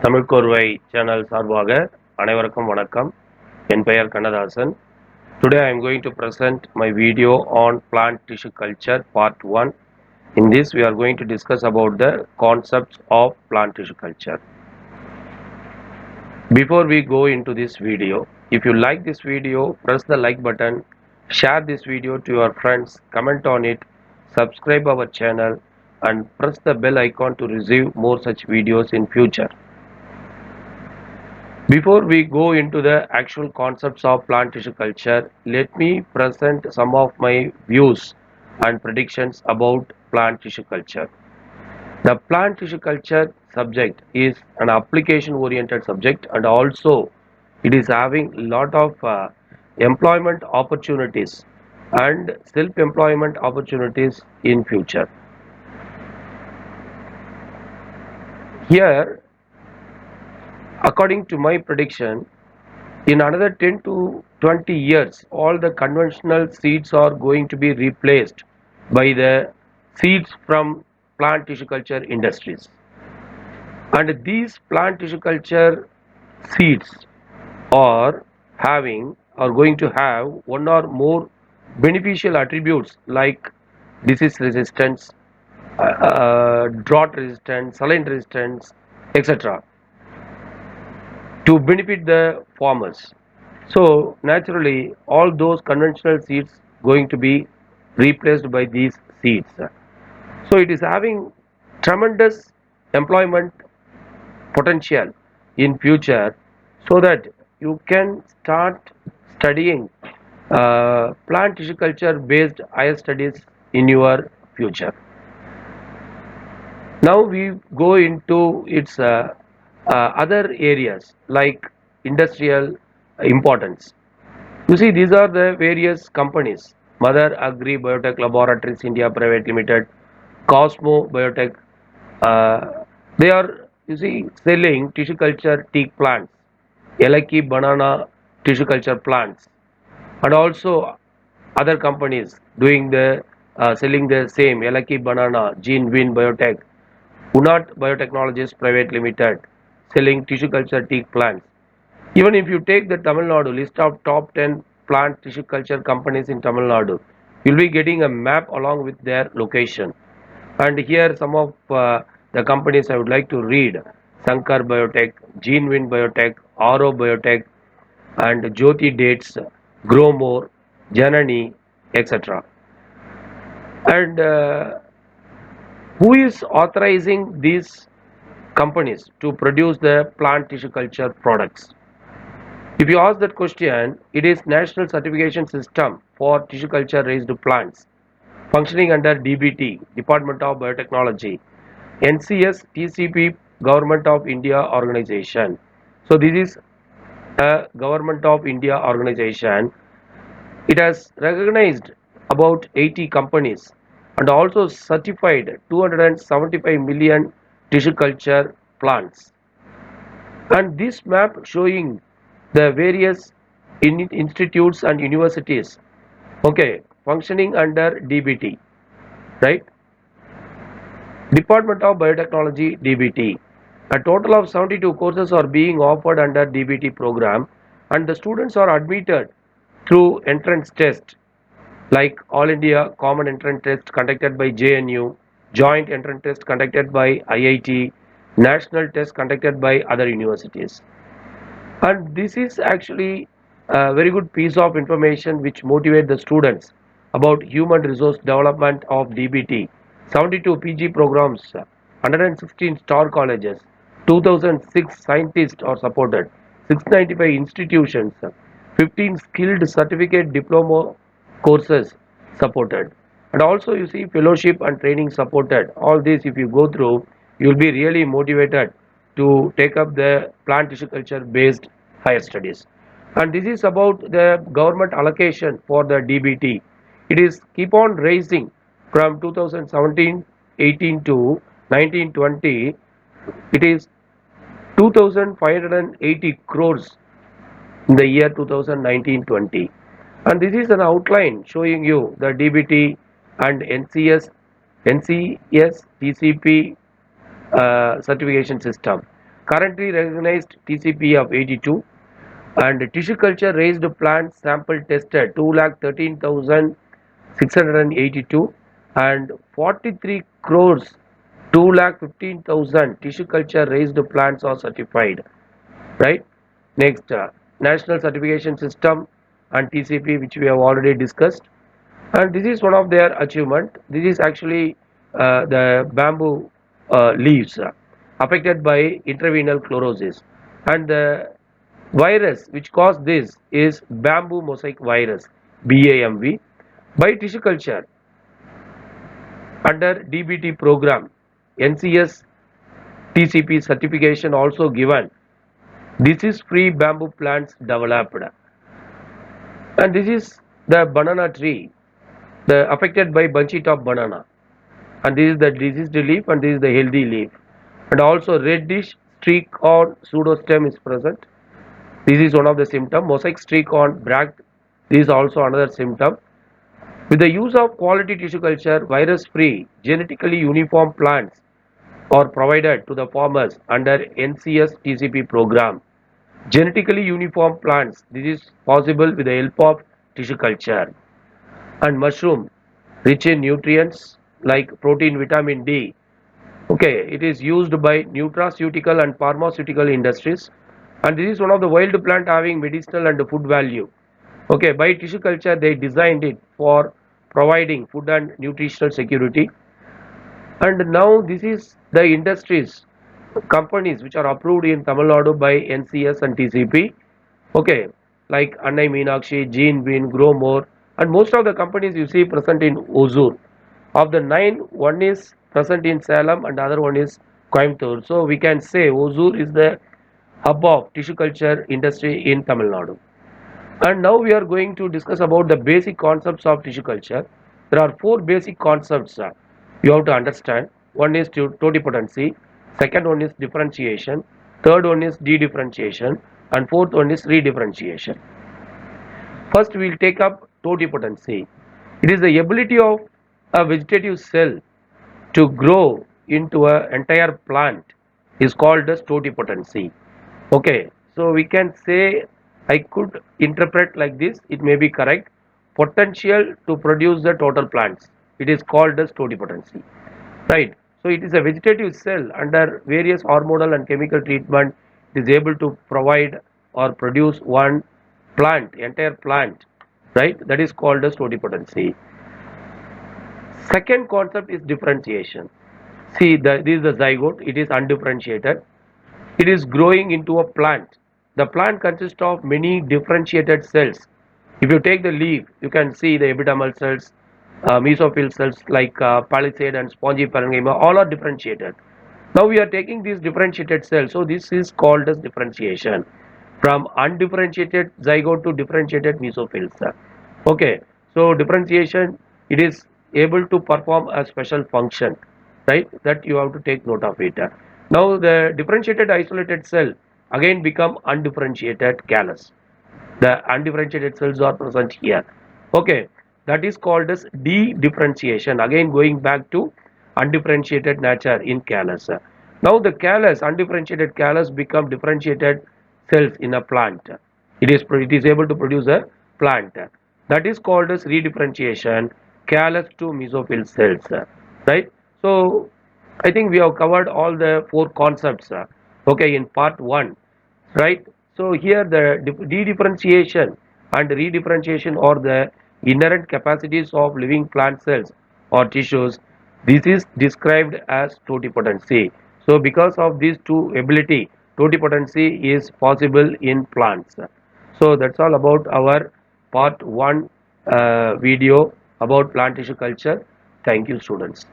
தமிழ் கோர்வை சேனல் சார்பாக அனைவருக்கும் வணக்கம். என் பெயர் Kannadasan. Today I am going to present my video on plant tissue culture part 1. In this we are going to discuss about the concepts of plant tissue culture. Before we go into this video, if you like this video, press the like button, share this video to your friends, comment on it, subscribe our channel and press the bell icon to receive more such videos in future. Before we go into the actual concepts of plant tissue culture, let me present some of my views and predictions about plant tissue culture. The plant tissue culture subject is an application oriented subject, and also it is having a lot of employment opportunities and self-employment opportunities in future. Here, according to my prediction, in another 10 to 20 years, all the conventional seeds are going to be replaced by the seeds from plant tissue culture industries. And these plant tissue culture seeds are going to have one or more beneficial attributes like disease resistance, drought resistance, saline resistance, etc. to benefit the farmers. So naturally all those conventional seeds going to be replaced by these seeds. So it is having tremendous employment potential in future, so that you can start studying plant tissue culture based higher studies in your future. Now we go into its other areas like industrial importance. You see, these are the various companies: Mother Agri Biotech Laboratories India Private Limited, Cosmo Biotech. They are, you see, selling tissue culture teak plants, Elaki banana tissue culture plants, and also other companies doing the selling the same Elaki banana, Gene Win Biotech, Unat Biotechnologies Private Limited, selling tissue culture teak plants. Even if you take the Tamil Nadu list of top 10 plant tissue culture companies in Tamil Nadu, you'll be getting a map along with their location. And here some of the companies I would like to read: Sankar Biotech, GeneWin Biotech, Aro Biotech, and Jyoti Dates, Growmore, Janani, etc. And who is authorizing these companies to produce the plant tissue culture products? If you ask that question, it is National Certification System for Tissue Culture Raised Plants, functioning under DBT, Department of Biotechnology, NCS TCP, Government of India organization. So this is a Government of India organization. It has recognized about 80 companies and also certified 275 million tissue culture plants. And this map showing the various institutes and universities, okay, functioning under DBT, right? Department of Biotechnology, DBT. A total of 72 courses are being offered under DBT program, and the students are admitted through entrance test like All India Common Entrance Test conducted by JNU, Joint Entrance Test conducted by IIT, National Test conducted by other universities. And this is actually a very good piece of information which motivate the students about human resource development of DBT. 72 PG programs, 116 star colleges, 2006 scientists are supported, 695 institutions, 15 skilled certificate diploma courses supported, and also you see fellowship and training supported. All this if you go through, you will be really motivated to take up the plant tissue culture based higher studies. And this is about the government allocation for the DBT. It is keep on raising from 2017-18 to 19-20. It is 2580 crores in the year 2019-20. And this is an outline showing you the DBT and NCS TCP certification system. currently recognized TCP of 82, and tissue culture raised plant sample tested 2,13,682 and 43 crores 2,15,000 tissue culture raised plants are certified, right? Next, national certification system and TCP, which we have already discussed, and this is one of their achievement. This is actually the bamboo leaves affected by intravenous chlorosis, and the virus which caused this is bamboo mosaic virus, BAMV. By tissue culture under DBT program, NCS TCP certification also given. This is free bamboo plants developed, and this is the banana tree, the affected by bunchy top banana, and this is the diseased leaf and this is the healthy leaf, and also reddish streak on pseudostem is present. This is one of the symptom. Mosaic streak on bracts, this is also another symptom. With the use of quality tissue culture, virus free genetically uniform plants are provided to the farmers under NCS TCP program. Genetically uniform plants, this is possible with the help of tissue culture. And mushroom rich in nutrients like protein, vitamin D. Okay, it is used by nutraceutical and pharmaceutical industries, and this is one of the wild plant having medicinal and food value. Okay, by tissue culture they designed it for providing food and nutritional security. And now this is the industries, companies which are approved in Tamil Nadu by NCS and TCP. Okay, like Annai Meenakshi, Gene Bean, Grow More, and most of the companies you see present in Ozur. Of the nine, one is present in Salem and other one is Coimbatore. So we can say Ozur is the hub of tissue culture industry in Tamil Nadu. And now we are going to discuss about the basic concepts of tissue culture. There are four basic concepts you have to understand. One is totipotency, second one is differentiation, third one is dedifferentiation, and fourth one is redifferentiation. First we will take up totipotency. It is the ability of a vegetative cell to grow into an entire plant is called as totipotency. Okay, so we can say, I could interpret like this, it may be correct. Potential to produce the total plants, it is called as totipotency, right? So it is a vegetative cell under various hormonal and chemical treatment, it is able to provide or produce one plant, entire plant, right? That is called as totipotency. Second concept is differentiation. See, this is the zygote, it is undifferentiated. It is growing into a plant. The plant consists of many differentiated cells. If you take the leaf, you can see the epidermal cells, mesophyll cells like palisade and spongy parenchyma, all are differentiated. Now we are taking these differentiated cells, so this is called as differentiation. From undifferentiated zygote to differentiated mesophills. Okay, so differentiation, it is able to perform a special function, right? That you have to take note of it. Now the differentiated isolated cell again become undifferentiated callus. The undifferentiated cells are present here. Okay, that is called as de-differentiation. Again going back to undifferentiated nature in callus. Now the callus, undifferentiated callus become differentiated cells in a plant. It is able to produce a plant. That is called as redifferentiation, callus to mesophyll cells. Right? So I think we have covered all the four concepts. Okay, in part one, right? So here the de-differentiation and redifferentiation are the inherent capacities of living plant cells or tissues. This is described as totipotency. So because of these two ability, totipotency is possible in plants. So that's all about our part one video about plant tissue culture. Thank you, students.